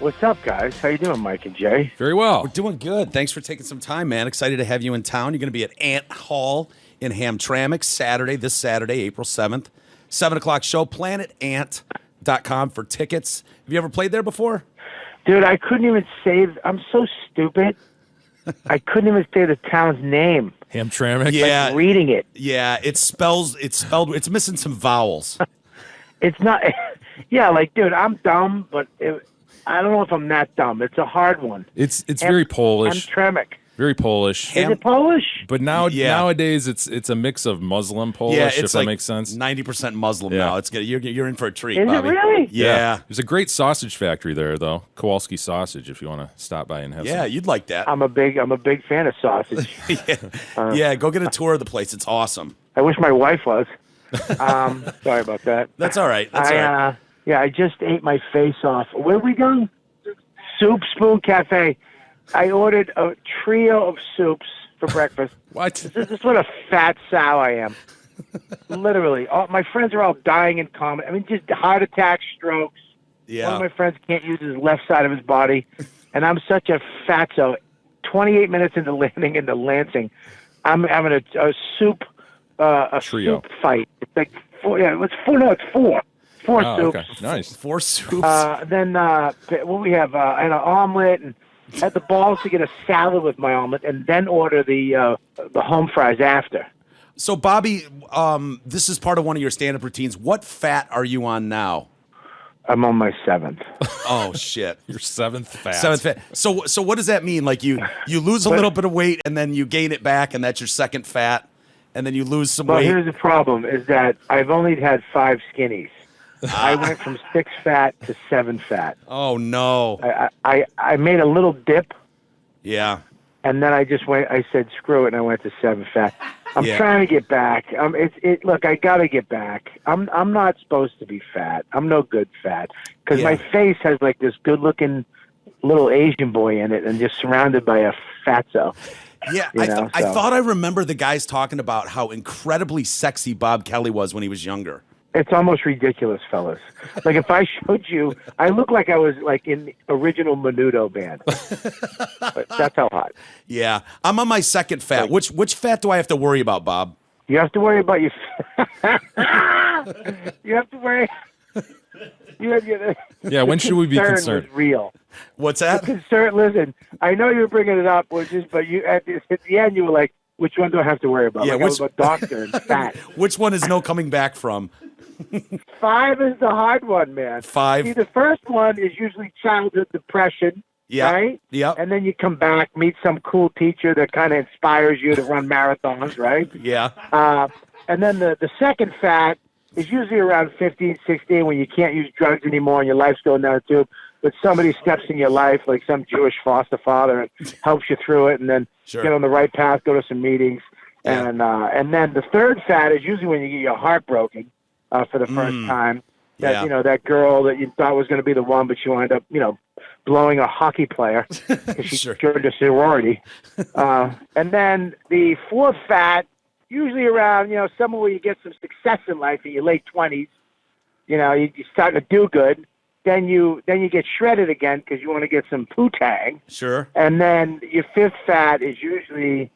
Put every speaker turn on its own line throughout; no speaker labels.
What's up, guys? How you doing, Mike and Jay?
Very well.
We're doing good. Thanks for taking some time, man. Excited to have you in town. You're going to be at Ant Hall in Hamtramck this Saturday, April 7th. 7 o'clock show, planetant.com for tickets. Have you ever played there before?
Dude, I couldn't even say... I'm so stupid. I couldn't even say the town's name.
Hamtramck?
Yeah.
Like reading it.
Yeah, it's missing some vowels.
It's not... Yeah, like, dude, I'm dumb, but I don't know if I'm that dumb. It's a hard one.
It's very Polish.
Hamtramck.
Very Polish.
Is it Polish?
But nowadays it's a mix of Muslim Polish, if that makes sense.
90% Muslim now. It's good. You're in for a treat,
Is
Bobby.
it really?
Yeah.
There's a great sausage factory there, though. Kowalski Sausage, if you want to stop by and have some.
Yeah, you'd like that.
I'm a big fan of sausage.
Yeah, go get a tour of the place. It's awesome.
I wish my wife was. Sorry about that.
That's all right. That's all right.
Yeah, I just ate my face off. Where are we going? Soup Spoon Cafe. I ordered a trio of soups for breakfast.
What?
This is what a fat sow I am. Literally. My friends are all dying in common. I mean, just heart attacks, strokes.
Yeah.
One of my friends can't use his left side of his body. And I'm such a fatso. 28 minutes into landing into Lansing, I'm having a soup
Trio.
soup fight. It's like four. Yeah, it's four. No, it's four. Four soups.
Okay. Nice.
4 soups.
Then what we have, and an omelet, and had the balls to get a salad with my omelet, and then order the home fries after.
So, Bobby, this is part of one of your stand-up routines. What fat are you on now?
I'm on my 7th.
Oh, shit.
Your 7th fat.
7th fat. So what does that mean? Like you lose a little bit of weight, and then you gain it back, and that's your second fat, and then you lose some
Well,
weight.
here's the problem: is that I've only had 5 skinnies. I went from 6 fat to 7 fat.
Oh, no.
I made a little dip,
Yeah.
and then I just went. I said, "Screw it," and I went to 7 fat. I'm
Yeah.
trying to get back. Look, I got to get back. I'm not supposed to be fat. I'm no good fat because
Yeah.
my face has like this good-looking little Asian boy in it, and just surrounded by a fatso.
Yeah, I thought I remember the guys talking about how incredibly sexy Bob Kelly was when he was younger.
It's almost ridiculous, fellas. Like if I showed you, I look like I was like in the original Menudo band. But that's how hot.
Yeah, I'm on my second fat. Which fat do I have to worry about, Bob?
You have to worry about your. You have to worry.
Yeah, when should we be concerned?
Was real.
What's that?
Concern. Listen, I know you were bringing it up, but you at the end you were like, "Which one do I have to worry about?"
Yeah,
like I was a doctor and fat.
Which one is no coming back from?
5 is the hard one, man.
5.
See, the first one is usually childhood depression.
Yeah.
Right?
Yep.
And then you come back, meet some cool teacher that kind of inspires you to run marathons, right?
Yeah.
And then the second fat is usually around 15, 16 when you can't use drugs anymore and your life's going down the tube. But somebody steps in your life, like some Jewish foster father, and helps you through it, and then get on the right path, go to some meetings.
Yeah.
And then the third fat is usually when you get your heart broken for the first time. That that girl that you thought was going to be the one, but she wound up blowing a hockey player because she joined a sorority. And then the fourth fat, usually around somewhere where you get some success in life in your late 20s. You're starting to do good. Then you get shredded again because you want to get some poo-tang.
Sure.
And then your fifth fat is usually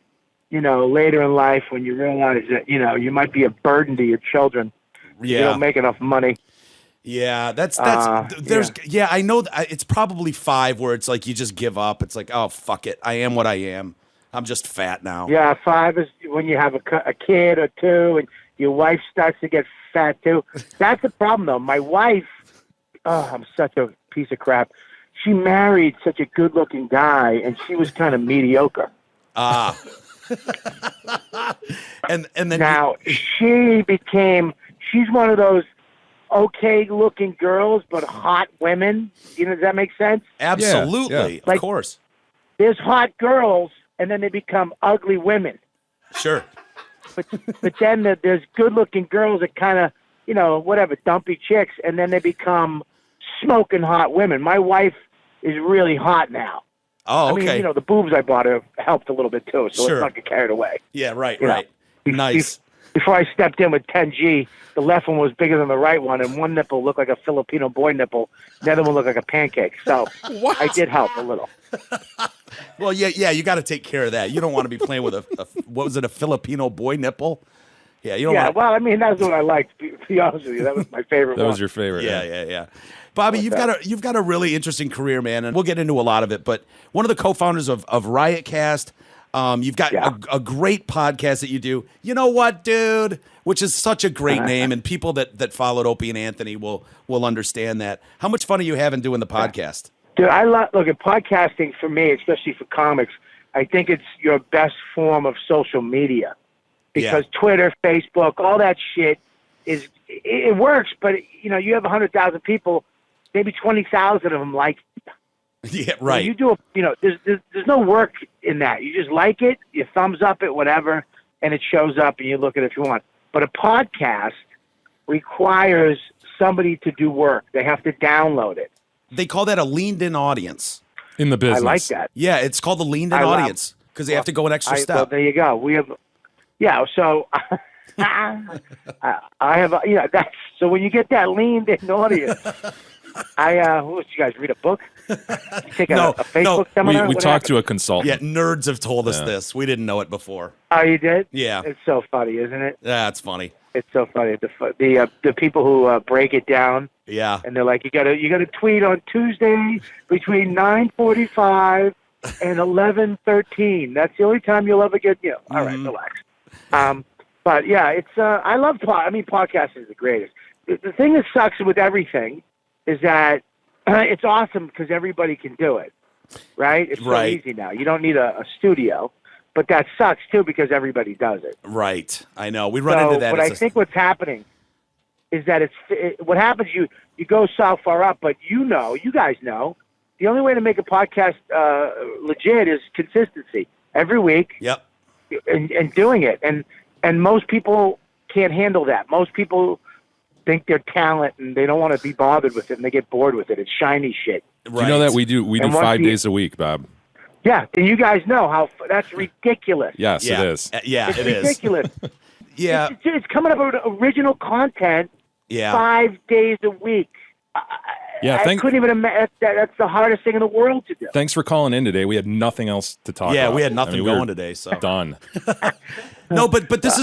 later in life when you realize that you might be a burden to your children.
Yeah.
You don't make enough money.
Yeah, I know it's probably 5 where it's like you just give up. It's like, oh, fuck it. I am what I am. I'm just fat now.
Yeah, 5 is when you have a kid or 2 and your wife starts to get fat too. That's the problem though. My wife, I'm such a piece of crap. She married such a good-looking guy and she was kind of mediocre.
And then
now she's one of those okay-looking girls, but hot women. Does that make sense?
Absolutely,
yeah.
Of course.
There's hot girls, and then they become ugly women.
Sure.
But then there's good-looking girls that kind of, dumpy chicks, and then they become smoking hot women. My wife is really hot now.
Oh, okay.
I mean, the boobs I bought her helped a little bit too, so let's not get carried away.
Yeah, right. Nice.
before I stepped in with 10G, the left one was bigger than the right one, and one nipple looked like a Filipino boy nipple. The other one looked like a pancake. So I did help a little.
Well, yeah, you got to take care of that. You don't want to be playing with a what was it, a Filipino boy nipple? Yeah, you don't.
Yeah, well, I mean, that's what I liked. To be honest with you, that was my favorite.
That was your favorite.
Yeah. Bobby, you've got a really interesting career, man, and we'll get into a lot of it. But one of the co-founders of Riotcast. You've got a great podcast that you do. You know what, dude? Which is such a great name, and people that followed Opie and Anthony will understand that. How much fun are you having doing the podcast?
Dude, look at podcasting for me, especially for comics. I think it's your best form of social media because Twitter, Facebook, all that shit it works. But you have 100,000 people, maybe 20,000 of them like it.
Yeah, right.
You do there's no work in that. You just like it, you thumbs up it, whatever, and it shows up, and you look at it if you want. But a podcast requires somebody to do work. They have to download it.
They call that a leaned-in audience
in the business.
I like that.
Yeah, it's called the leaned-in audience because they have to go an extra step.
Well, there you go. We have, so I have, so when you get that leaned-in audience. What you guys read a book? Take a Facebook seminar?
We talked to a consultant.
Yeah, nerds have told us this. We didn't know it before.
Oh, you did?
Yeah.
It's so funny, isn't it?
Yeah, it's funny.
It's so funny. The people who break it down.
Yeah.
And they're like, you gotta tweet on Tuesday between 9:45 and 11:13. That's the only time you'll ever get. All right, relax. But yeah, it's I love podcasting is the greatest. The thing that sucks with everything is that it's awesome because everybody can do it, right? It's so easy now. You don't need a studio, but that sucks too because everybody does it.
Right. I know. We run into that.
But I think what's happening is that what happens. You go so far up, but you guys know, the only way to make a podcast legit is consistency every week.
Yep.
And doing it, and most people can't handle that. Most people think they're talent and they don't want to be bothered with it and they get bored with it. It's shiny shit.
Right. You know that we do 5 days a week, Bob.
Yeah, and you guys know how that's ridiculous.
Yes, it is.
It's
it
ridiculous.
Is. Yeah.
It's coming up with original content 5 days a week. I couldn't even imagine. That's the hardest thing in the world to do.
Thanks for calling in today. We had nothing else to talk about.
Yeah, we had nothing going today. So
done.
No, but this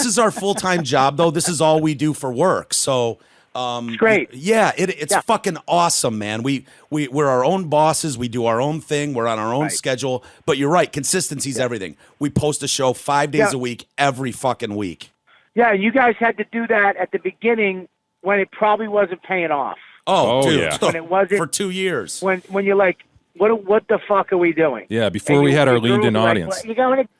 is our full-time job, though. This is all we do for work. So
it's great.
Yeah, it's fucking awesome, man. We're our own bosses. We do our own thing. We're on our own schedule. But you're right. Consistency is everything. We post a show 5 days a week, every fucking week.
Yeah, you guys had to do that at the beginning when it probably wasn't paying off.
Oh dude.
Yeah.
When it wasn't
for 2 years.
When you're like, what the fuck are we doing?
Yeah, before we had our leaned-in audience.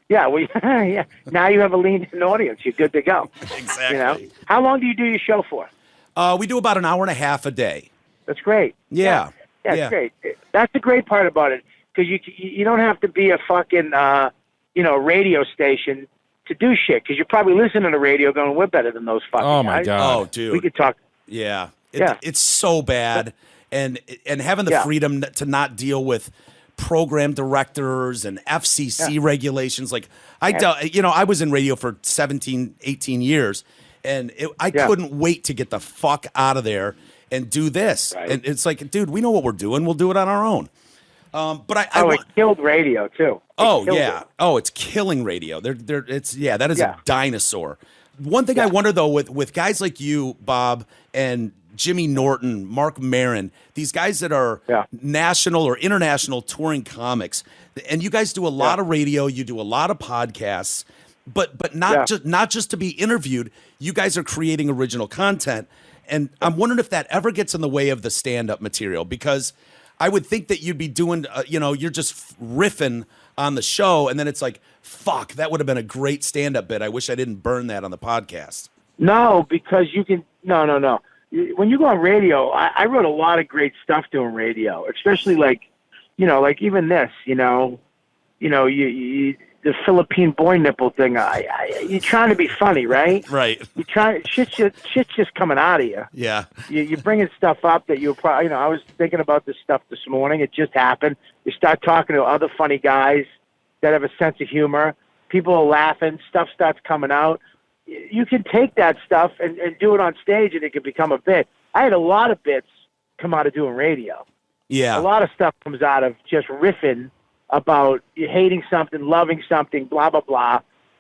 Yeah. Now you have a leaned-in audience. You're good to go.
Exactly.
How long do you do your show for?
We do about an hour and a half a day.
That's great.
Yeah.
That's great. That's the great part about it because you don't have to be a fucking radio station to do shit because you're probably listening to radio going, we're better than those fucking
guys. My God.
Oh, dude.
We could talk.
Yeah. It's so bad. And having the freedom to not deal with program directors and FCC regulations. Like I was in radio for 17, 18 years and I couldn't wait to get the fuck out of there and do this. Right. And it's like, dude, we know what we're doing. We'll do it on our own. But it
killed radio too.
It's killing radio. That is a dinosaur. One thing I wonder though with guys like you, Bob, and Jimmy Norton, Mark Maron, these guys that are national or international touring comics, and you guys do a lot of radio, you do a lot of podcasts, but not just to be interviewed. You guys are creating original content, and I'm wondering if that ever gets in the way of the stand-up material because I would think that you'd be doing, you're just riffing on the show, and then it's like, fuck, that would have been a great stand-up bit. I wish I didn't burn that on the podcast.
No, because you can. No. When you go on radio, I wrote a lot of great stuff doing radio, especially like even this, the Philippine boy nipple thing. You're trying to be funny, right?
Right.
You try shit's just coming out of you.
Yeah.
You're bringing stuff up that you probably, I was thinking about this stuff this morning. It just happened. You start talking to other funny guys that have a sense of humor, people are laughing, stuff starts coming out. You can take that stuff and do it on stage, and it can become a bit. I had a lot of bits come out of doing radio.
Yeah.
A lot of stuff comes out of just riffing about hating something, loving something, blah, blah, blah,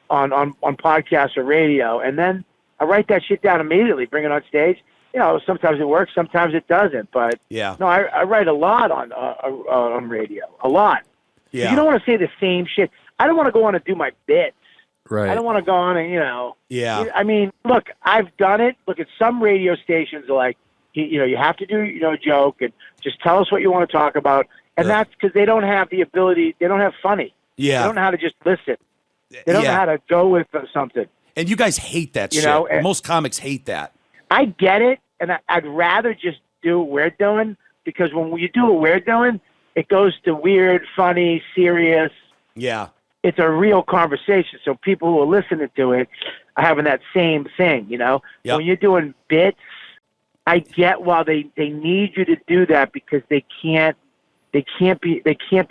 on podcasts or radio. And then I write that shit down immediately, bring it on stage. You know, sometimes it works, sometimes it doesn't. But
yeah,
no, I write a lot on radio, a lot.
Yeah.
You don't want to say the same shit. I don't want to go on and do my bits.
Right.
I don't want to go on and, you know.
Yeah.
I mean, look, I've done it. Look, at some radio stations are like, you know, you have to do, you know, a joke and just tell us what you want to talk about. And that's because they don't have the ability. They don't have funny.
Yeah.
They don't know how to just listen. They don't know how to go with something.
And you guys hate that shit.
Know,
most comics hate that.
I get it, and I'd rather just do what we're doing, because when you do what we're doing, it goes to weird, funny, serious.
Yeah.
It's a real conversation, so people who are listening to it are having that same thing, you know?
Yep.
When you're doing bits, I get why they need you to do that, because they can't be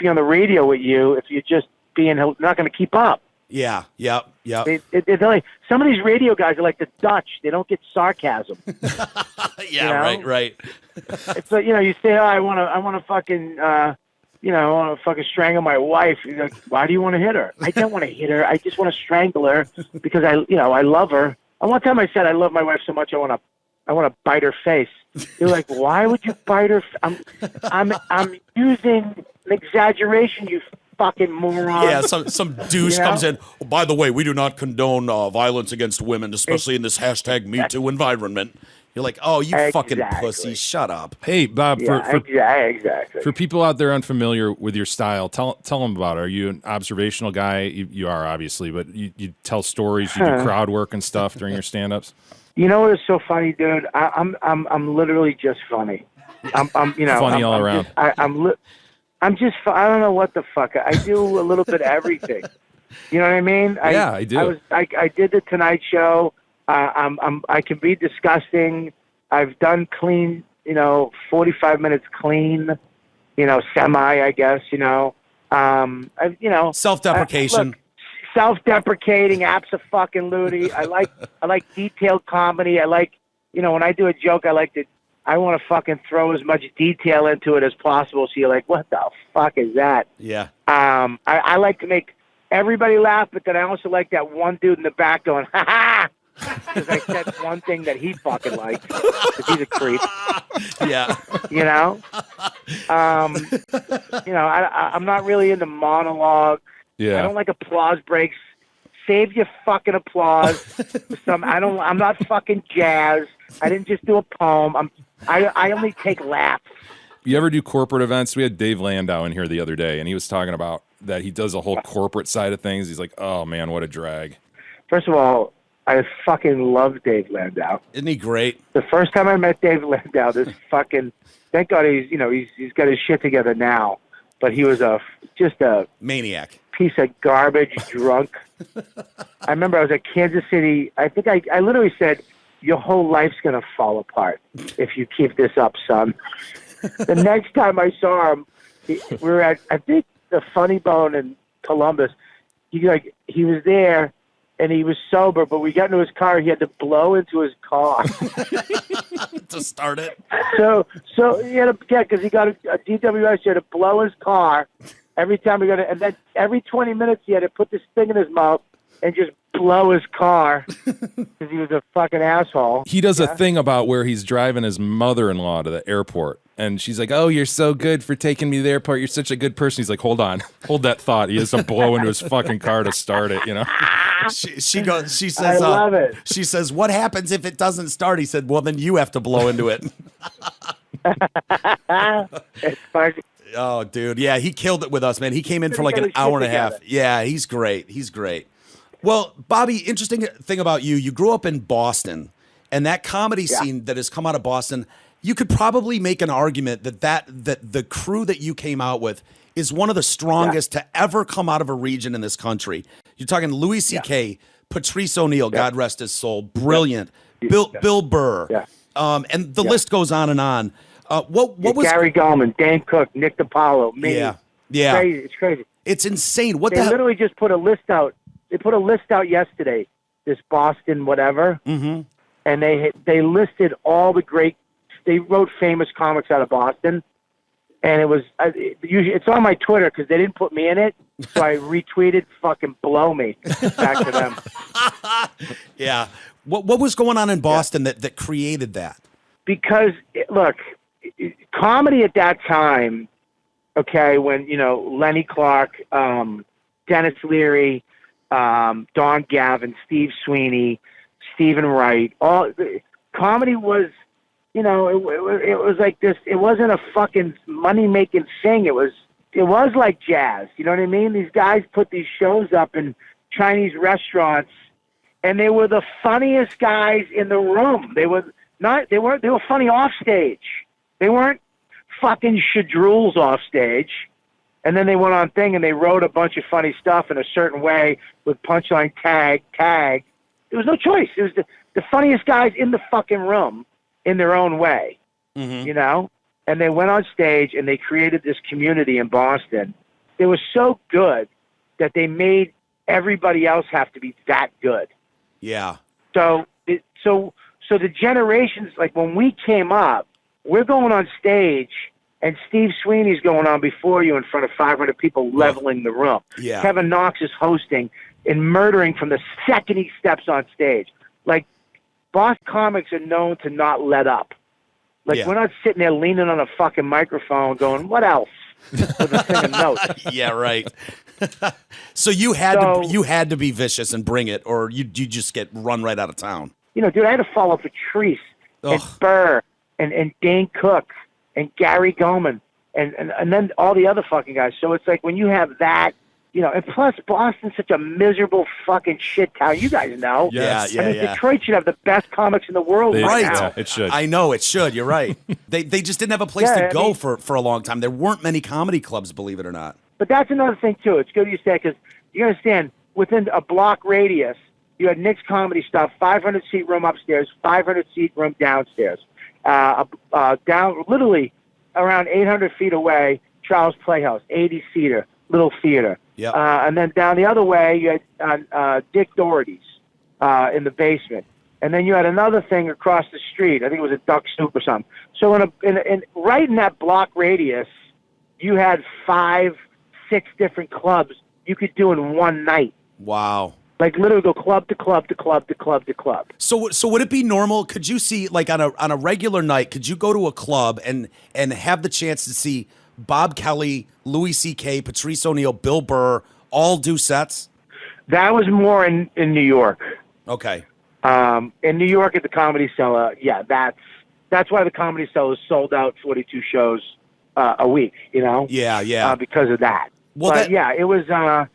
on the radio with you if you're just not going to keep up.
Yeah, yep.
They're like, some of these radio guys are like the Dutch. They don't get sarcasm.
Yeah,
you know?
right.
It's like, you know, you say, oh, I want to fucking, you know, I want to fucking strangle my wife. You're like, why do you want to hit her? I don't want to hit her. I just want to strangle her because I love her. And one time I said, I love my wife so much I want to bite her face. You're like, why would you bite her? I'm using an exaggeration, you fucking moron.
Yeah, some douche comes in. Oh, by the way, we do not condone violence against women, especially in this #MeToo environment. You're like, oh, you fucking pussy, shut up.
Hey, Bob,
exactly.
For people out there unfamiliar with your style, tell them about it. Are you an observational guy? You are, obviously, but you tell stories, you do crowd work and stuff during your stand-ups?
You know what is so funny, dude? I'm literally just funny. I'm
funny all around.
I'm just I don't know what the fuck. I do a little bit of everything. You know what I mean?
I do.
I did the Tonight Show. I can be disgusting. I've done clean, 45 minutes clean, semi, I guess,
self-deprecation.
Self-deprecating, abso-fucking-lutely. I like detailed comedy. I like, when I do a joke, I want to fucking throw as much detail into it as possible. So you're like, what the fuck is that?
Yeah.
I like to make everybody laugh, but then I also like that one dude in the back going, ha ha, because I said one thing that he fucking liked, because he's a creep.
Yeah.
I'm not really into monologue.
Yeah.
I don't like applause breaks. Save your fucking applause for I'm not fucking jazz. I didn't just do a poem. I only take laughs.
You ever do corporate events? We had Dave Landau in here the other day, and he was talking about that he does a whole corporate side of things. He's like, oh, man, what a drag.
First of all, I fucking love Dave Landau.
Isn't he great?
The first time I met Dave Landau, thank God he's got his shit together now, but he was just a
maniac.
Piece of garbage, drunk. I remember I was at Kansas City. I think I literally said, your whole life's going to fall apart if you keep this up, son. The next time I saw him, we were at, I think, the Funny Bone in Columbus. He was there, and he was sober, but we got into his car. He had to blow into his car
to start it.
So he had to, because he got a DWI, he had to blow his car every time he got it, and then every 20 minutes he had to put this thing in his mouth and just blow his car because he was a fucking asshole.
He does a thing about where he's driving his mother-in-law to the airport, and she's like, oh, you're so good for taking me to the airport. You're such a good person. He's like, hold on. Hold that thought. He has to blow into his fucking car to start it,
She says,
I love it.
She says, what happens if it doesn't start? He said, well, then you have to blow into it.
It's funny.
Oh, dude. Yeah, he killed it with us, man. He came in for like an hour and a half. Yeah, he's great. He's great. Well, Bobby, interesting thing about you. You grew up in Boston, and that comedy scene that has come out of Boston, you could probably make an argument that the crew that you came out with is one of the strongest to ever come out of a region in this country. You're talking Louis C.K., Patrice O'Neal, God rest his soul, brilliant. Bill Burr, and the list goes on and on. What was
Gary Goldman, Dan Cook, Nick DiPaolo, me?
Yeah.
It's crazy.
It's insane.
They literally just put a list out a list out yesterday, this Boston whatever, and they listed all the great. They wrote famous comics out of Boston, and it was usually it's on my Twitter because they didn't put me in it, so I retweeted "fucking blow me" back to them.
Yeah, what was going on in Boston that created that?
Because look, comedy at that time, okay, when Lenny Clark, Dennis Leary, Don Gavin, Steve Sweeney, Stephen Wright, all comedy was. It was like this. It wasn't a fucking money-making thing. It was like jazz. You know what I mean? These guys put these shows up in Chinese restaurants, and they were the funniest guys in the room. They were funny off stage. They weren't fucking shadrules off stage. And then they went on thing and they wrote a bunch of funny stuff in a certain way with punchline tag. There was no choice. It was the funniest guys in the fucking room. In their own way, and they went on stage and they created this community in Boston. It was so good that they made everybody else have to be that good.
Yeah.
So the generations, like when we came up, we're going on stage and Steve Sweeney's going on before you in front of 500 people leveling the room.
Yeah.
Kevin Knox is hosting and murdering from the second he steps on stage. Like, Boston comics are known to not let up. Like, we're not sitting there leaning on a fucking microphone going, what else? With a thing of notes.
Yeah, right. So you had to be vicious and bring it, or you just get run right out of town.
Dude, I had to follow Atrice and Burr and Dane Cook and Gary Goldman and then all the other fucking guys. So it's like when you have that, and plus Boston's such a miserable fucking shit town. You guys know.
Yeah.
Detroit should have the best comics in the world right now.
Yeah, it should.
I know it should. You're right. They just didn't have a place to go for a long time. There weren't many comedy clubs, believe it or not.
But that's another thing too. It's good you say because you understand within a block radius, you had Nick's Comedy Stuff, 500-seat room upstairs, 500-seat room downstairs. Down literally around 800 feet away, Charles Playhouse, 80-seater, little theater.
Yep.
And then down the other way, you had Dick Doherty's in the basement. And then you had another thing across the street. I think it was a Duck Soup or something. So right in that block radius, you had 5-6 different clubs you could do in one night.
Wow.
Like literally go club to club to club to club to club.
So would it be normal? Could you see, like on a regular night, could you go to a club and have the chance to see Bob Kelly, Louis C.K., Patrice O'Neal, Bill Burr, all do sets?
That was more in New York.
Okay.
In New York at the Comedy Cellar, that's why the Comedy Cellar is sold out 42 shows a week,
Yeah.
Because of that.
Well,
but it was,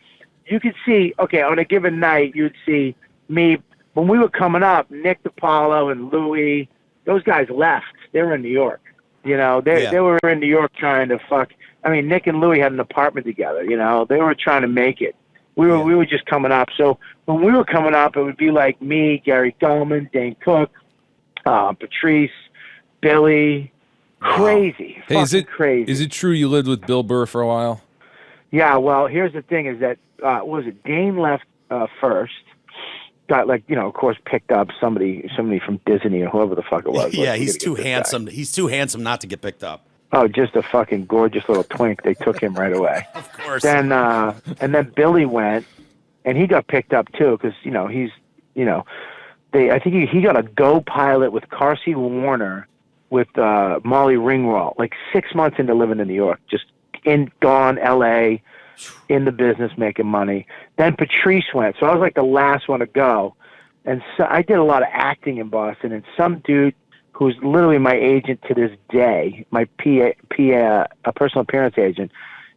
you could see, okay, on a given night, you'd see me, when we were coming up, Nick DiPaolo and Louie, those guys left. They were in New York. They were in New York trying to fuck. I mean, Nick and Louie had an apartment together. They were trying to make it. We were just coming up. So when we were coming up, it would be like me, Gary Goldman, Dane Cook, Patrice, Billy. Crazy.
Hey,
crazy.
Is it true you lived with Bill Burr for a while?
Yeah. Well, here's the thing: is that Dane left first. Got of course, picked up somebody from Disney or whoever the fuck it was.
Yeah, he's too handsome. He's too handsome not to get picked up.
Oh, just a fucking gorgeous little twink. They took him right away.
Of course.
Then and then Billy went, and he got picked up too because he's I think he got a Go pilot with Carsey Warner with Molly Ringwald, like 6 months into living in New York, just gone L.A. in the business making money. Then Patrice went, so I was like the last one to go, and so I did a lot of acting in Boston. And some dude who's literally my agent to this day, my PA, a personal appearance agent,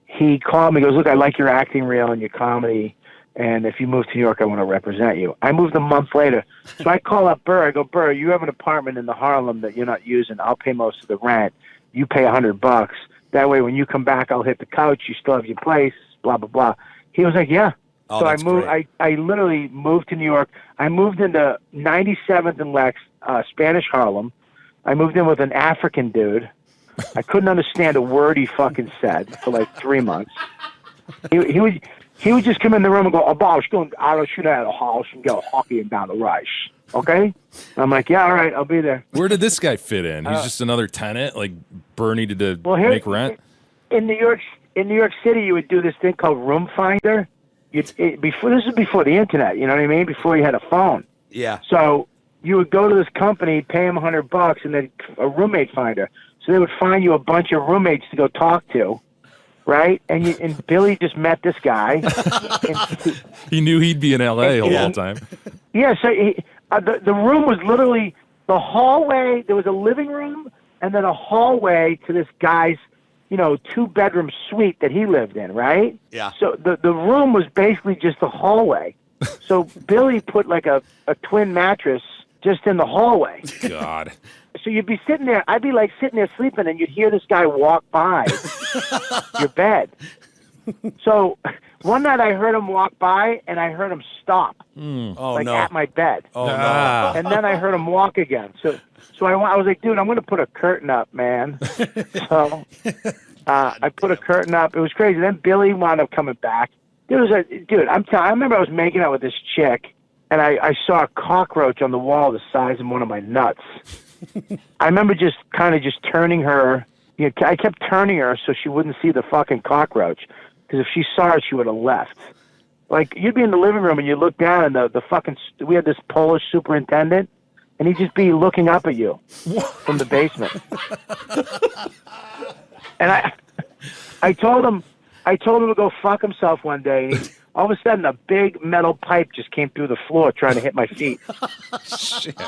he called me. He goes, "Look, I like your acting reel and your comedy, and if you move to New York, I want to represent you." I moved a month later, so I call up Burr. I go, "Burr, you have an apartment in the Harlem that you're not using. I'll pay most of the rent. You pay $100. That way, when you come back, I'll hit the couch. You still have your place. Blah blah blah." He was like, "Yeah."
Oh,
so I
that's
moved.
great.
I literally moved to New York. I moved into 97th and Lex, Spanish Harlem. I moved in with an African dude. I couldn't understand a word he fucking said for like 3 months. he would just come in the room and go, oh, Bob, going out of shoot out of the house and go hockey and down the rice. Okay? And I'm like, yeah, all right, I'll be there.
Where did this guy fit in? He's just another tenant? Like, Burr needed to make rent?
In New York City, you would do this thing called Room Finder. This is before the internet, you know what I mean? Before you had a phone.
Yeah.
So you would go to this company, pay them $100, and then a roommate finder. So they would find you a bunch of roommates to go talk to, right? And Billy just met this guy.
He knew he'd be in L.A. the whole time.
Yeah, so the room was literally the hallway. There was a living room and then a hallway to this guy's, 2-bedroom suite that he lived in, right?
Yeah.
So the room was basically just the hallway. So Billy put like a twin mattress just in the hallway.
God.
So you'd be sitting there. I'd be like sitting there sleeping, and you'd hear this guy walk by your bed. So one night I heard him walk by, and I heard him stop, at my bed.
Oh no!
And then I heard him walk again. So I was like, dude, I'm going to put a curtain up, man. So I put a curtain up. It was crazy. Then Billy wound up coming back. I remember I was making out with this chick, and I saw a cockroach on the wall the size of one of my nuts. I remember just turning her. I kept turning her so she wouldn't see the fucking cockroach. Because if she saw it, she would have left. Like, you'd be in the living room and you look down and we had this Polish superintendent, and he'd just be looking up at you from the basement. And I told him to go fuck himself one day. And all of a sudden, a big metal pipe just came through the floor trying to hit my feet.
Shit.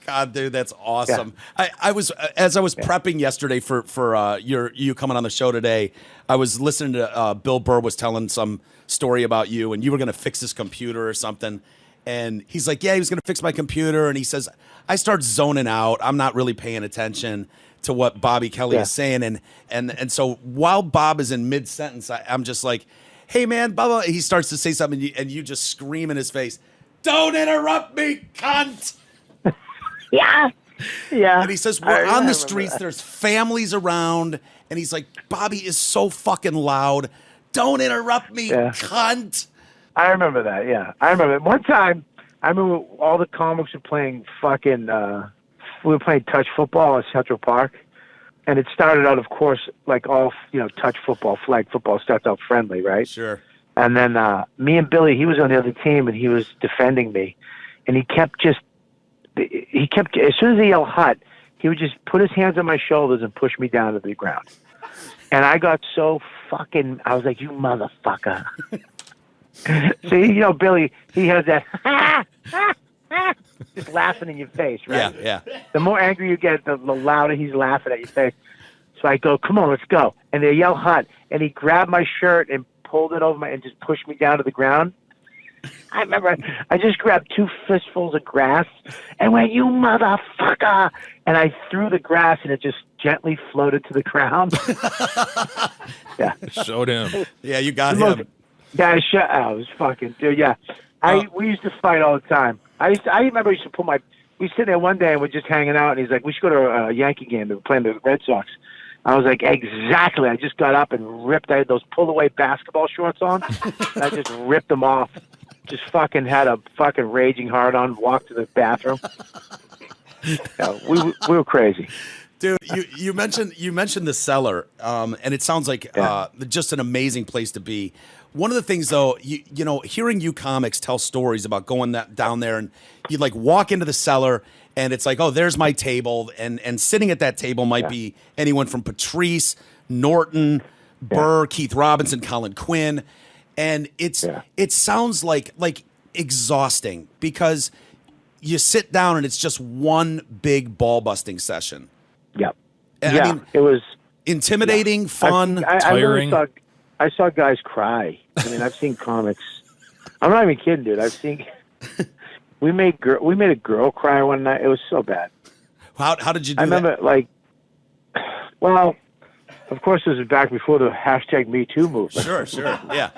God, dude, that's awesome. Yeah. I was prepping yesterday for you coming on the show today. I was listening to Bill Burr was telling some story about you, and you were going to fix his computer or something. And he's like, yeah, he was going to fix my computer. And he says, I start zoning out. I'm not really paying attention to what Bobby Kelly is saying. And so while Bob is in mid-sentence, I'm just like, hey, man, blah, blah. He starts to say something, and you just scream in his face, don't interrupt me, cunt.
Yeah. Yeah.
And he says, we're on the streets. There's families around. And he's like, Bobby is so fucking loud. Don't interrupt me, cunt.
I remember that, yeah. I remember it. One time, I remember all the comics were playing fucking, we were playing touch football at Central Park. And it started out, of course, like all, touch football, flag football starts out friendly, right?
Sure.
And then me and Billy, he was on the other team, and he was defending me. And he kept, as soon as he yelled hut, he would just put his hands on my shoulders and push me down to the ground. And I got so fucking, I was like, you motherfucker. See, Billy, he has that, just laughing in your face, right?
Yeah.
The more angry you get, the louder he's laughing at your face. So I go, come on, let's go. And they yell hut. And he grabbed my shirt and pulled it over and just pushed me down to the ground. I remember I just grabbed 2 fistfuls of grass and went, you motherfucker. And I threw the grass and it just gently floated to the ground. Yeah.
Showed him.
Yeah, you got him.
Yeah, I was fucking, dude, yeah. We used to fight all the time. I remember I used to put we were sitting there one day and we're just hanging out and he's like, we should go to a Yankee game. They were playing the Red Sox. I was like, exactly. I just got up and I had those pull-away basketball shorts on. And I just ripped them off. Just fucking had a fucking raging hard on, walked to the bathroom. Yeah, we were crazy.
Dude, you mentioned the cellar, and it sounds like just an amazing place to be. One of the things, though, hearing you comics tell stories about going down there, and you like walk into the cellar, and it's like, oh, there's my table, and sitting at that table might be anyone from Patrice, Norton, Burr, Keith Robinson, Colin Quinn, and it sounds like exhausting because you sit down and it's just one big ball busting session.
Yep.
I mean,
it was
intimidating, fun,
tiring.
I saw guys cry. I mean, I've seen comics. I'm not even kidding, dude. I've seen. We made a girl cry one night. It was so bad.
How did you do that?
I remember, well, of course, this was back before the hashtag Me Too movement.
Sure, yeah.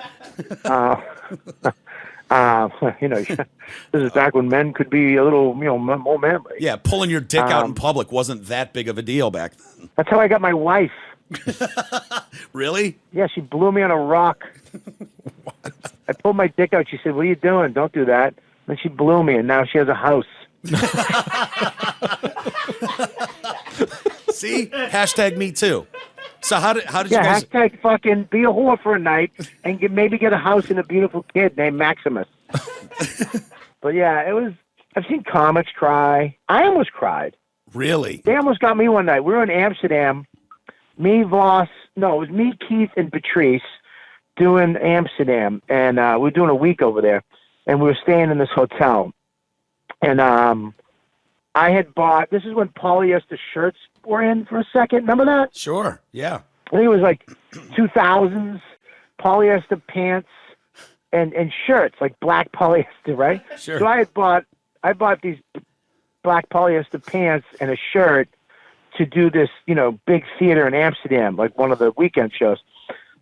This is back when men could be a little, more manly.
Yeah, pulling your dick out in public wasn't that big of a deal back then.
That's how I got my wife.
Really?
Yeah, she blew me on a rock.
What?
I pulled my dick out. She said, "What are you doing? Don't do that." And she blew me, and now she has a house.
See? Hashtag me too. So how did you guys...
hashtag fucking be a whore for a night and maybe get a house and a beautiful kid named Maximus. But yeah, it was... I've seen comics cry. I almost cried.
Really?
They almost got me one night. We were in Amsterdam. It was me, Keith, and Patrice doing Amsterdam. And we were doing a week over there. And we were staying in this hotel. And I had bought... This is when polyester shirts were in for a second. Remember that?
Sure, yeah.
I think it was like 2000s, polyester pants and shirts, like black polyester, right?
Sure.
So I bought these black polyester pants and a shirt to do this, big theater in Amsterdam, like one of the weekend shows.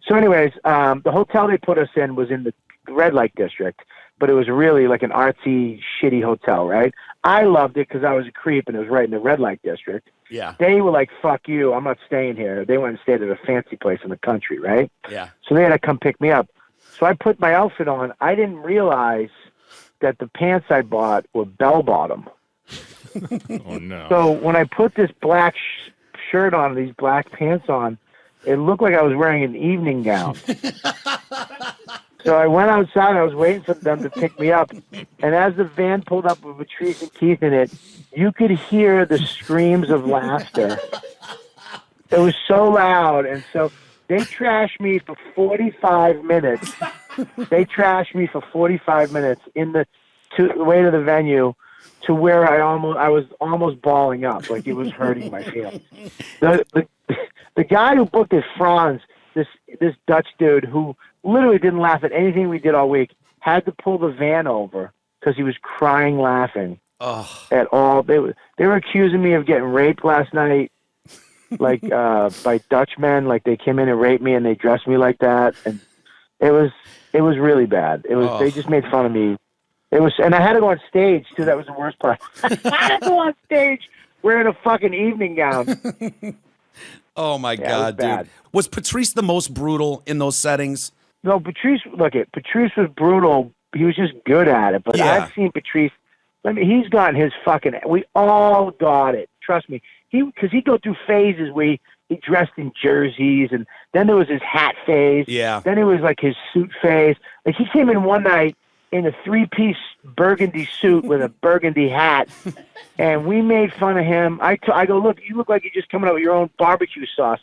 So anyways, the hotel they put us in was in the red light district, but it was really like an artsy, shitty hotel, right? I loved it because I was a creep and it was right in the red light district.
Yeah.
They were like, "Fuck you, I'm not staying here." They went and stayed at a fancy place in the country, right?
Yeah.
So they had to come pick me up. So I put my outfit on. I didn't realize that the pants I bought were bell bottom.
Oh no!
So when I put this black shirt on, these black pants on, it looked like I was wearing an evening gown. So I went outside. I was waiting for them to pick me up, and as the van pulled up with Patrice and Keith in it, you could hear the screams of laughter. It was so loud, and so they trashed me for 45 minutes. They trashed me for 45 minutes the way to the venue, to where I was almost bawling up, like it was hurting my feelings. The guy who booked it, Franz, this Dutch dude who literally didn't laugh at anything we did all week, had to pull the van over because he was crying laughing at all. They were accusing me of getting raped last night, like by Dutchmen. Like they came in and raped me and they dressed me like that, and it was really bad. They just made fun of me. And I had to go on stage too. That was the worst part. I had to go on stage wearing a fucking evening gown.
Oh my God, dude! Was Patrice the most brutal in those settings?
No, Patrice was brutal. He was just good at it. But
Yeah.
I've seen Patrice. He's gotten his fucking. We all got it. Trust me. Because he'd go through phases where he dressed in jerseys, and then there was his hat phase.
Yeah.
Then it was like his suit phase. Like he came in one night in a 3-piece burgundy suit with a burgundy hat, and we made fun of him. I go, "Look, you look like you're just coming out with your own barbecue sauce."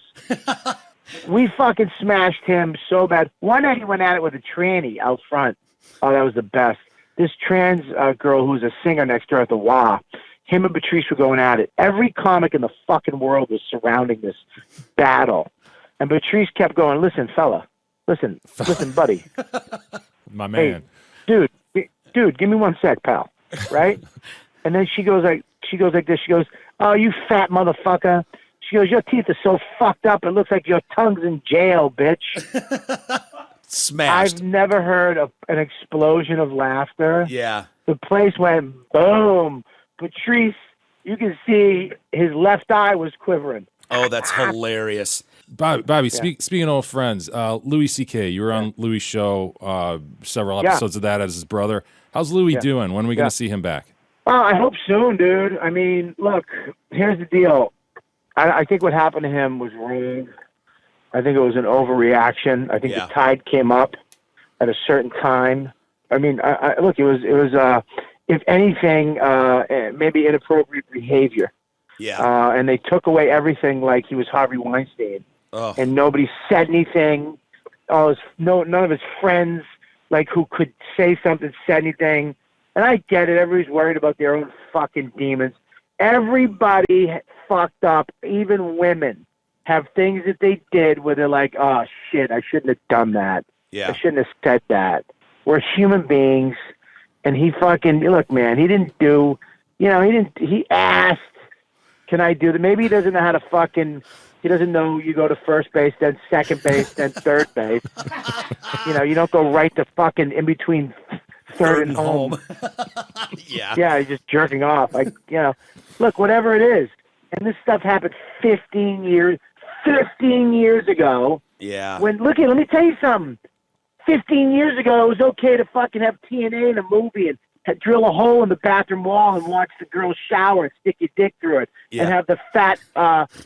We fucking smashed him so bad. One night he went at it with a tranny out front. Oh, that was the best. This trans girl who was a singer next door at the WA, him and Patrice were going at it. Every comic in the fucking world was surrounding this battle. And Patrice kept going, "Listen, fella. Listen, buddy.
My man.
Hey, dude, give me 1 sec, pal." Right? And then she goes like this. She goes, "Oh, you fat motherfucker." She goes, "Your teeth are so fucked up, it looks like your tongue's in jail, bitch."
Smashed.
I've never heard an explosion of laughter.
Yeah.
The place went boom. Patrice, you can see his left eye was quivering.
Oh, that's hilarious.
Bobby, speaking of old friends, Louie C.K., you were on Louie's show, several episodes of that as his brother. How's Louie doing? When are we going to see him back?
I hope soon, dude. I mean, look, here's the deal. I think what happened to him was wrong. I think it was an overreaction. I think the tide came up at a certain time. I mean, look, it was if anything, maybe inappropriate behavior.
Yeah.
And they took away everything like he was Harvey Weinstein. And nobody said anything. None of his friends, like, who could say something, said anything. And I get it. Everybody's worried about their own fucking demons. Everybody fucked up. Even women have things that they did where they're like, "Oh, shit, I shouldn't have done that.
Yeah.
I shouldn't have said that." We're human beings. And he fucking, look, man, he didn't do, he asked, "Can I do that?" Maybe he doesn't know how to fucking, he doesn't know you go to first base, then second base, then third base. You don't go right to fucking in between third and home. Yeah, he's just jerking off. Look, whatever it is. And this stuff happened 15 years ago.
Yeah.
Let me tell you something. 15 years ago, it was okay to fucking have TNA in a movie and drill a hole in the bathroom wall and watch the girl shower and stick your dick through it, and have the fat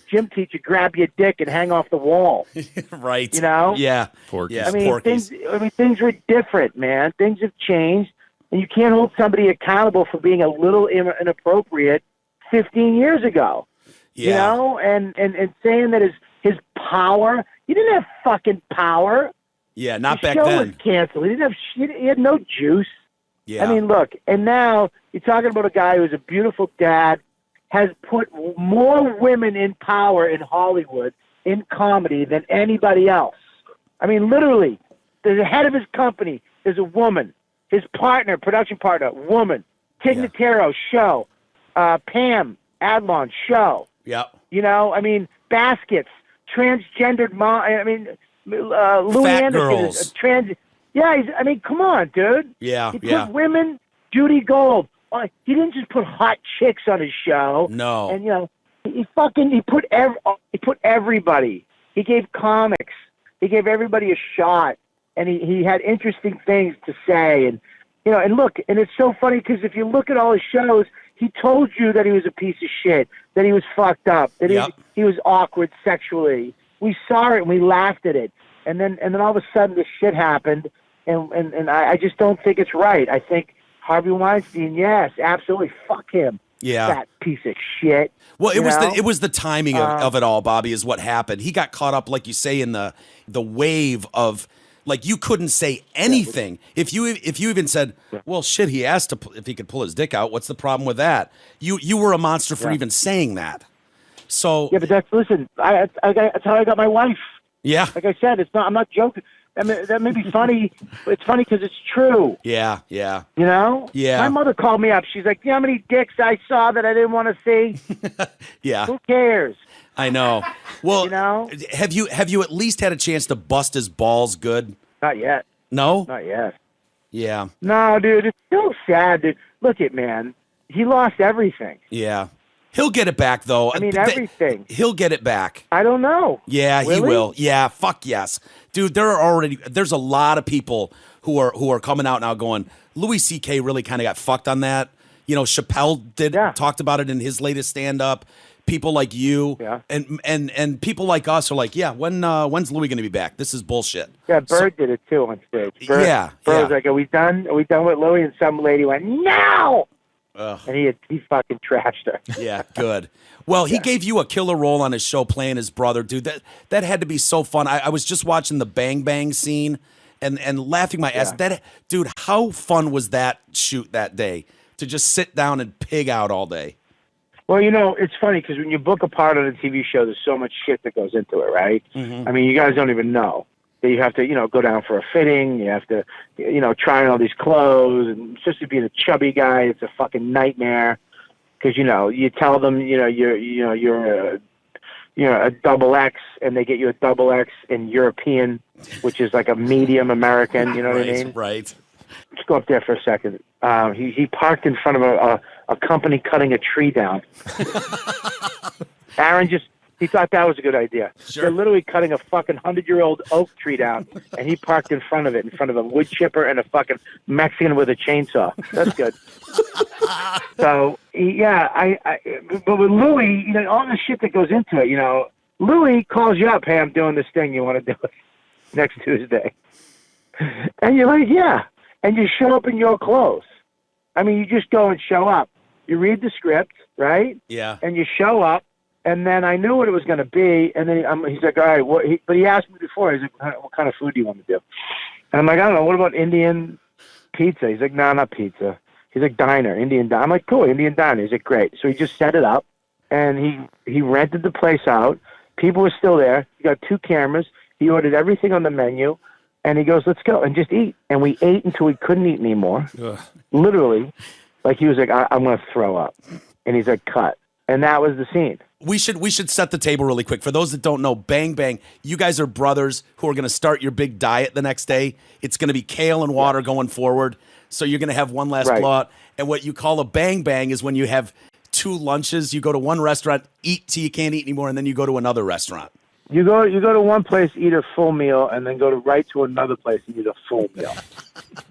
gym teacher grab your dick and hang off the wall.
Right.
You know?
Yeah.
Porkies.
Yeah.
I mean,
Porkies.
things were different, man. Things have changed, and you can't hold somebody accountable for being a little inappropriate 15 years ago.
Yeah.
You know, and saying that his power, he didn't have fucking power.
Yeah, not
the
back
show
then.
was canceled. He didn't have shit. He had no juice.
Yeah.
I mean, look, and now you're talking about a guy who's a beautiful dad, has put more women in power in Hollywood in comedy than anybody else. I mean, literally, the head of his company is a woman. His partner, production partner, woman. Tig Notaro, show. Pam Adlon, show.
Yeah.
You know, I mean, baskets, transgendered mom. I mean, Louie
Fat
Anderson
girls.
is a trans. Yeah, I mean, come on, dude.
Yeah,
He put women, Judy Gold. He didn't just put hot chicks on his show.
No.
And you know, he put everybody. He gave comics. He gave everybody a shot, and he had interesting things to say. And you know, and look, and it's so funny because if you look at all his shows, he told you that he was a piece of shit, that he was fucked up, that he was awkward sexually. We saw it and we laughed at it, and then all of a sudden this shit happened, and I just don't think it's right. I think Harvey Weinstein, yes, absolutely, fuck him.
Yeah.
That piece of shit.
Well, it was the timing of it all, Bobby, is what happened. He got caught up, like you say, in the wave of, like, you couldn't say anything. If you even said, well, shit, he asked if he could pull his dick out. What's the problem with that? You were a monster for even saying that. So
yeah, but listen. That's how I got my wife.
Yeah,
like I said, I'm not joking. I mean, that may be funny, but it's funny because it's true.
Yeah.
You know?
Yeah.
My mother called me up. She's like, "You know how many dicks I saw that I didn't want to see?"
Yeah.
Who cares?
I know. Well,
you know?
have you at least had a chance to bust his balls good?
Not yet.
No?
Not yet.
Yeah.
No, dude, it's so sad, dude. Look at, man. He lost everything.
Yeah. He'll get it back, though.
I mean, everything.
He'll get it back.
I don't know.
Yeah,
Really?
he will. Yeah, fuck yes. Dude, there's a lot of people who are coming out now going, Louis C.K. really kind of got fucked on that. You know, Chappelle talked about it in his latest stand-up. People like you and people like us are like, yeah, when's Louis going to be back? This is bullshit.
Yeah, Bird did it too on stage. Bird was like, "Are we done? Are we done with Louis?" And some lady went, "No!" And he fucking trashed her.
Yeah, good. Well, he gave you a killer role on his show playing his brother, dude. That had to be so fun. I was just watching the Bang Bang scene and laughing my ass. Dude, how fun was that shoot that day to just sit down and pig out all day?
Well, you know, it's funny because when you book a part on a TV show, there's so much shit that goes into it, right?
Mm-hmm.
I mean, you guys don't even know that you have to, you know, go down for a fitting. You have to, you know, try on all these clothes, and especially being a chubby guy, it's a fucking nightmare. Because you know, you tell them, you know, you're a double X, and they get you a double X in European, which is like a medium American. You know what I mean?
Right.
Let's go up there for a second. He parked in front of a company cutting a tree down. Aaron he thought that was a good idea.
Sure.
They're literally cutting a fucking 100-year-old oak tree down, and he parked in front of a wood chipper and a fucking Mexican with a chainsaw. That's good. So but with Louie, you know, all the shit that goes into it, you know, Louie calls you up, "Hey, I'm doing this thing. You want to do it next Tuesday?" And you're like, "Yeah." And you show up in your clothes. I mean, you just go and show up. You read the script, right?
Yeah.
And you show up, and then I knew what it was going to be. And then he's like, "All right, but he asked me before. He's like, "What kind of food do you want to do?" And I'm like, "I don't know. What about Indian pizza?" He's like, "No, not pizza." He's like, "Diner, Indian diner." I'm like, "Cool, Indian diner." He's like, "Great." So he just set it up, and he rented the place out. People were still there. He got 2 cameras. He ordered everything on the menu. And he goes, "Let's go and just eat." And we ate until we couldn't eat anymore. Ugh. Literally, like he was like, "I'm going to throw up," and he's like, "Cut." And that was the scene.
We should set the table really quick. For those that don't know, Bang Bang, you guys are brothers who are going to start your big diet the next day. It's going to be kale and water going forward. So you're going to have one last blowout. And what you call a Bang Bang is when you have 2 lunches. You go to one restaurant, eat till you can't eat anymore, and then you go to another restaurant.
You go to one place, eat a full meal, and then go right to another place and eat a full meal.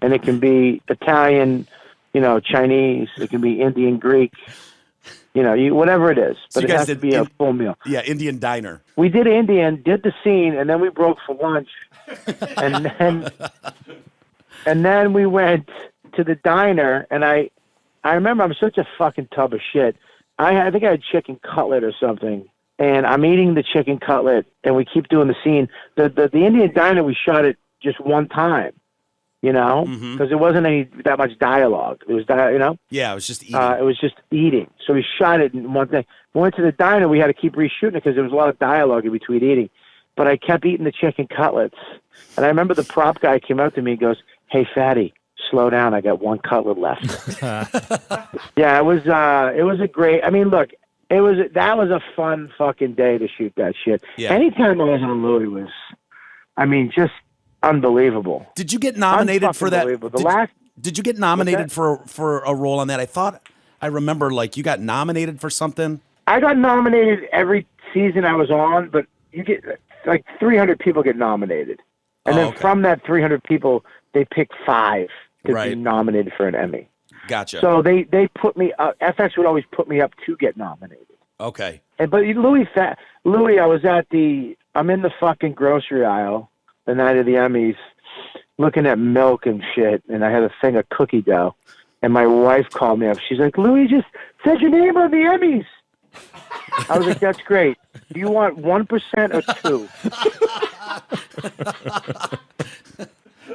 And it can be Italian, Chinese. It can be Indian, Greek. Whatever it is. But it has to be a full meal.
Yeah, Indian diner.
We did Indian, did the scene, and then we broke for lunch. and then we went to the diner, and I remember I'm such a fucking tub of shit. I think I had chicken cutlet or something, and I'm eating the chicken cutlet, and we keep doing the scene. The Indian diner, we shot it just one time, because there wasn't that much dialogue. It was,
Yeah, it was just eating.
It was just eating. So we shot it in one thing. We went to the diner, we had to keep reshooting it because there was a lot of dialogue in between eating. But I kept eating the chicken cutlets. And I remember the prop guy came up to me and goes, "Hey, fatty, slow down. I got one cutlet left." Yeah, it was a great. I mean, look, that was a fun fucking day to shoot that shit.
Yeah.
Anytime I was on Louie was, just unbelievable.
Did you get nominated for that? Did you get nominated for a role on that? I remember you got nominated for something.
I got nominated every season I was on, but you get 300 people get nominated. And then from that 300 people, they pick 5 to be nominated for an Emmy.
Gotcha.
So they put me up. FX would always put me up to get nominated.
Okay.
But Louie, I'm in the fucking grocery aisle the night of the Emmys, looking at milk and shit, and I had a thing of cookie dough, and my wife called me up. She's like, "Louie just said your name on the Emmys." I was like, "That's great. Do you want 1% or 2?"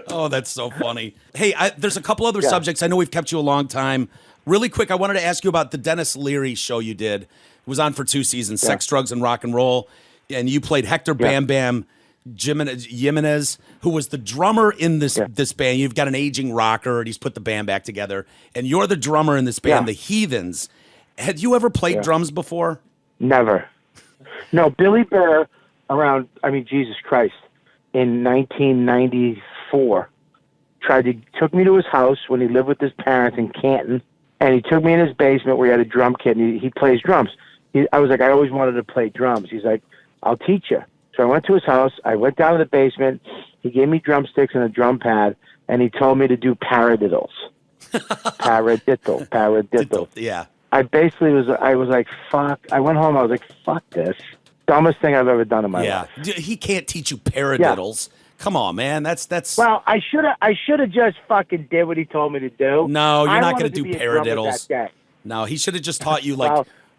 Oh, that's so funny. Hey, there's a couple other subjects. I know we've kept you a long time. Really quick, I wanted to ask you about the Dennis Leary show you did. It was on for 2 seasons, Sex, Drugs, and Rock and Roll. And you played Hector Bam Bam Jimenez, who was the drummer in this band. You've got an aging rocker, and he's put the band back together. And you're the drummer in this band, the Heathens. Had you ever played drums before?
Never. No, Billy Burr Jesus Christ, in 1994, took me to his house when he lived with his parents in Canton, and he took me in his basement where he had a drum kit, and he plays drums. I was like, I always wanted to play drums. He's like, "I'll teach you." So I went to his house. I went down to the basement. He gave me drumsticks and a drum pad, and he told me to do paradiddles. Paradiddle.
Yeah.
I was like, fuck. I went home. I was like, fuck this. Dumbest thing I've ever done in my life.
He can't teach you paradiddles. Yeah. Come on, man. That's.
Well, I should have just fucking did what he told me to do.
No, you're not going to do paradiddles. No, he should have just taught you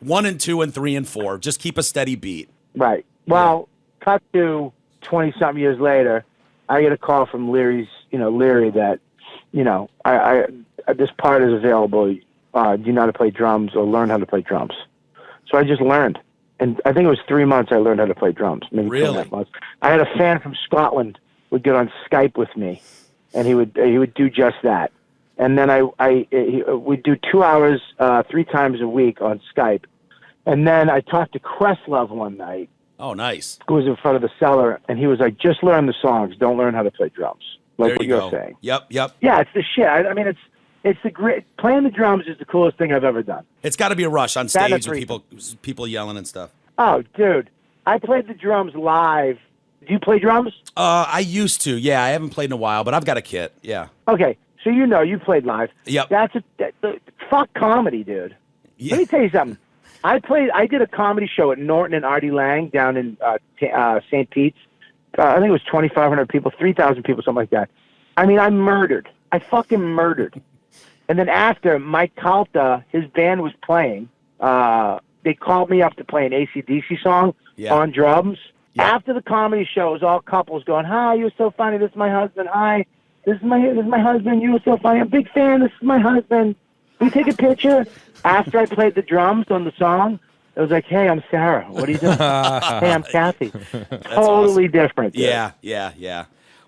1 and 2 and 3 and 4. Just keep a steady beat.
Right. Well, cut to 20-something years later, I get a call from Leary that, this part is available. Do you know how to play drums or learn how to play drums? So I just learned. And I think it was 3 months I learned how to play drums. Maybe
really?
2.5 months. I had a fan from Scotland would get on Skype with me, and he would do just that. And then we'd do 2 hours 3 times a week on Skype. And then I talked to Questlove one night.
Oh, nice.
Who was in front of the cellar, and he was like, "Just learn the songs. Don't learn how to play drums." Like
there
what you're saying.
Yep.
Yeah, it's the shit. It's the great. Playing the drums is the coolest thing I've ever done.
It's got to be a rush on stage with people yelling and stuff.
Oh, dude, I played the drums live. Do you play drums?
I used to. Yeah, I haven't played in a while, but I've got a kit. Yeah.
Okay, so you played live.
Yep.
Fuck comedy, dude. Yeah. Let me tell you something. I did a comedy show at Norton and Artie Lang down in St. Pete's. I think it was 2,500 people, 3,000 people, something like that. I mean, I fucking murdered. And then after, Mike Calta, his band was playing. They called me up to play an AC/DC song on drums. Yeah. After the comedy show, it was all couples going, "Hi, you're so funny. This is my husband. Hi, this is my husband. You were so funny. I'm a big fan. This is my husband. Can we take a picture?" After I played the drums on the song, it was like, "Hey, I'm Sarah. What are you doing?" "Hey, I'm Kathy." Totally awesome. Different. Dude.
Yeah.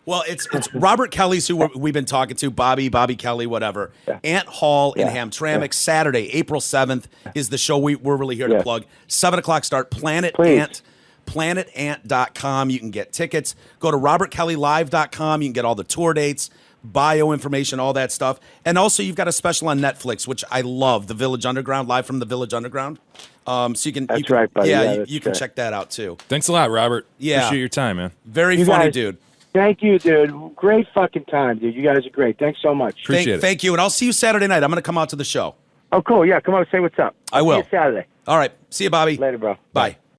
Well, it's Robert Kelly's who we've been talking to, Bobby Kelly, whatever. Yeah. Ant Hall in Hamtramck, Saturday, April 7th is the show we're really here to plug. 7 o'clock start, planetant.com. You can get tickets. Go to robertkellylive.com. You can get all the tour dates. bio information, all that stuff. And also, you've got a special on Netflix, which I love, The Village Underground, live from the Village Underground. So you can,
That's right, buddy.
Yeah, you can check that out too.
Thanks a lot, Robert.
Yeah.
Appreciate your time, man.
Very funny, dude.
Thank you, dude. Great fucking time, dude. You guys are great. Thanks so much.
Appreciate it.
Thank you, and I'll see you Saturday night. I'm going to come out to the show.
Oh, cool. Yeah, come on, say what's up.
I will.
See you Saturday.
All right. See you, Bobby.
Later, bro.
Bye.